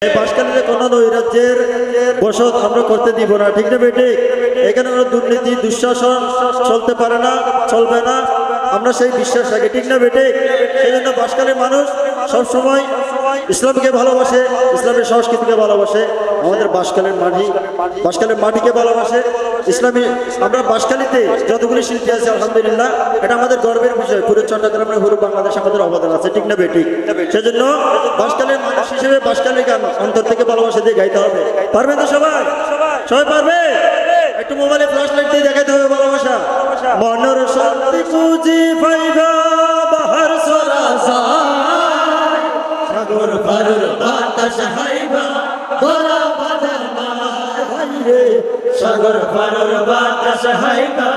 এই বাসকালীনে কোন নৈরাজ্যের বসত আমরা করতে দিব না, ঠিক না বেটি? এখানে কোনো দুর্নীতি দুঃশাসন চলতে পারে না, চলবে না, আমরা সেই বিশ্বাস রাখি, ঠিক না বেটি? সেই জন্য বাসকালীর মানুষ সবসময় ইসলামকে ভালোবাসে, ইসলামের সংস্কৃতিকে ভালোবাসে, আমাদের বাসকালীর মাটিকে ভালোবাসে। ইসলামী আমরা বাসকালীতে যতগুলি শিল্পী আছে আলহামদুলিল্লাহ, এটা আমাদের গর্বের বিষয়। পুরো চট্টগ্রামের পুরো বাংলাদেশে আমাদের অবদান আছে, ঠিক না বেটি? সেজন্য বাসকালীর মানুষ হিসেবে বাসকালী গান অন্তর থেকে ভালোবাসা দিয়ে গাইতে হবে। পারবে তো সবাই? সবাই পারবে? একটু মোবাইলে ফ্ল্যাশ লাইট দিয়ে দেখাইতে হবে ভালোবাসা। মনের শান্তি খুঁজি পাইবা বাহার সরা যায়, সাগর পারের বাতাস হাইবা ধরা বাঁধা নাই ভাইরে, সাগর পারের বাতাস হাইবা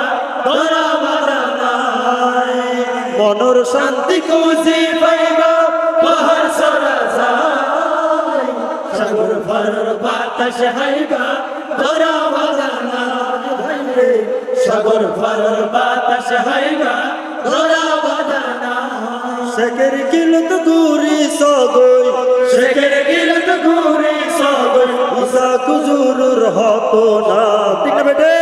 ধরা বাঁধা নাই। মনের শান্তি খুঁজি পাইবা বাহার সরা যায়, সাগর পারের বাতাস হাইবা ধরা বাঁধা নাই ভাইরে, সাগর পারের বাতাস হাইবা ধরা বাঁধা নাই। শেখের কিলত গুরি সগই, শেখের কিলত গুরি সগই, ইসা কুজুরুর হতো না, ঠিক না বেটে?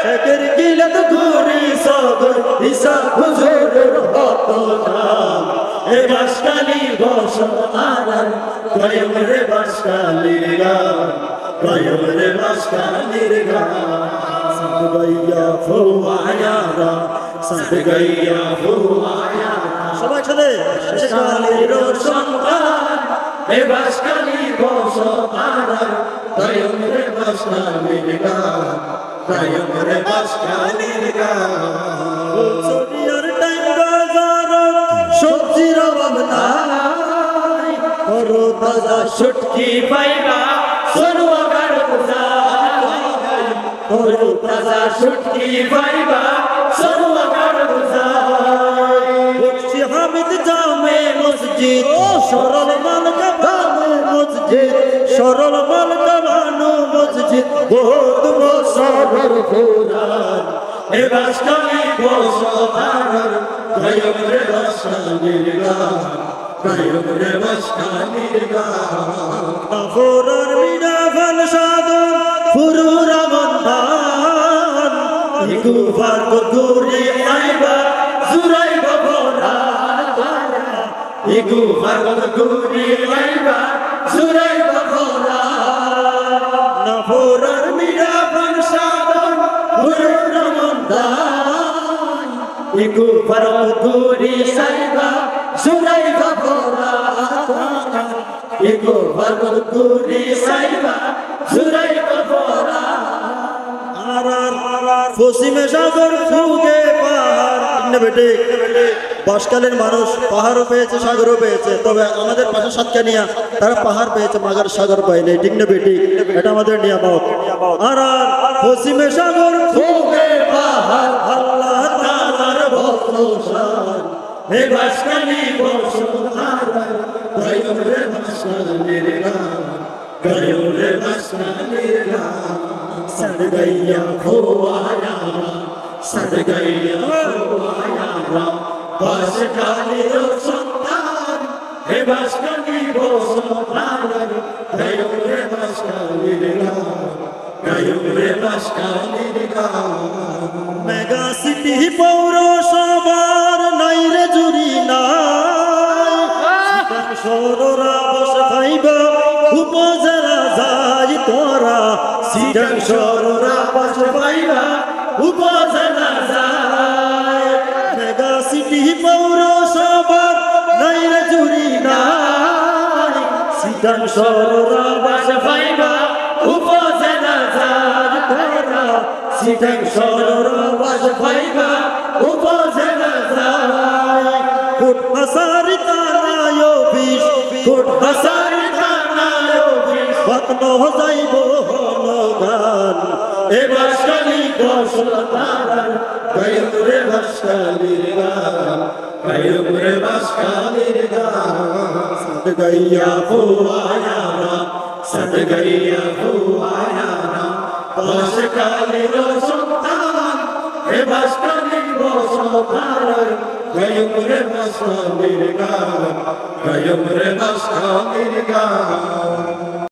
শেখের কিলত গুরি সগই, ইসা কুজুরুর হতো না। এ বাসকালী বসত আরার কয়ম রে বাসকালীর গান, কয়ম রে বাসকালীর গান। সব গাইয়া ফুয়ায়ারা, সব গাইয়া ফুয়ায়ারা, সবাই চলে বাসকালীর সন্তান, এ বাসকালী বসত আরার কয়ম রে বাসকালীর গান, কয়ম রে বাসকালীর গান। সোনিয়ার টাইম বাজার সবজির অভাব নাই, করো তাজা শুটকি পাইবা সরুয়া গাড়ো যায়, করো তাজা শুটকি পাইবা সরুয়া গাড়ো যায়। বক্সি হামিদ জামে মসজিদ, সরল মাল কাবানো মসজিদ, সরল মাল কাবানো মসজিদ, বহুত বছরের পুরান। এ বাসকালী বসত আরার কয়ম রে বাসকালীর গান, কয়ম রে বাসকালীর গান। কাফরার মিনা ফাল সাদন ফুরুরা বন্ধান, ইকুফার গদুরি আইবা জুরাইবা ভরান, ইকুফার গদুরি আইবা জুরাইবা ভরান। কাফরার মিনা ফাল সাদন ফুরুরা বন্ধান, ইকুফার গদুরি আইবা জুরাইবা ভরান, ইকুফার গদুরি আইবা জুরাইবা ভরান। পশ্চিমে সাগর ফুগে পাহাড়, ঠিক না বেটে? বাসকালীর মানুষ পাহাড়ও পেয়েছে, সাগরও পেয়েছে, তবে আমাদের পাশে সাতকানিয়া তারা পাহাড় পেয়েছে, মাগার সাগর পায়নি, ঠিক না বেটি? এটা আমাদের নিয়ামত। আর পশ্চিমে সাগর ফুগে পাহাড়, আল্লাহ তাআলার বরকত। হে বাসকালী বসত আরার কয়ম রে বাসকালীর গান, কয়ম রে বাসকালীর গান। সদ গাইয়া ফুয়ায়ারা, সদ গাইয়া ফুয়ায়ারা, বাসকালীর সন্তান, হে বাসকালী বসত আরার কয়ম রে বাসকালীর গান, কয়ম রে বাসকালীর গান। মেগা সিটি পৌরসভার নাই রে জুরি নাই, সররা বস খাইবা উপজেলা যাই তোরা, সিটাং সররা বস খাইবা উপজেলা যাই। মেগা সিটি পৌরসভার নাই রে জুরি নাই, সিটাং সররা বস খাইবা উপজেলা যাই তোরা, সিটাং সররা বস খাইবা উপজেলা যাই। কোট হাসারি থানায় অফিস, কোট হাসারি থানায় অফিস, বাতনো যাইব হনগান। এ বাসকালী বসত আরার কয়ম রে বাসকালীর গান, কয়ম রে বাসকালীর গান। সদ গাইয়া ফুয়ায়ারা, সদ গাইয়া ফুয়ায়ারা, বাসকালীর সন্তান, হে বাসকালী সবার গায়ক রে মস্তানির গান গায়ক রে মস্তানির গান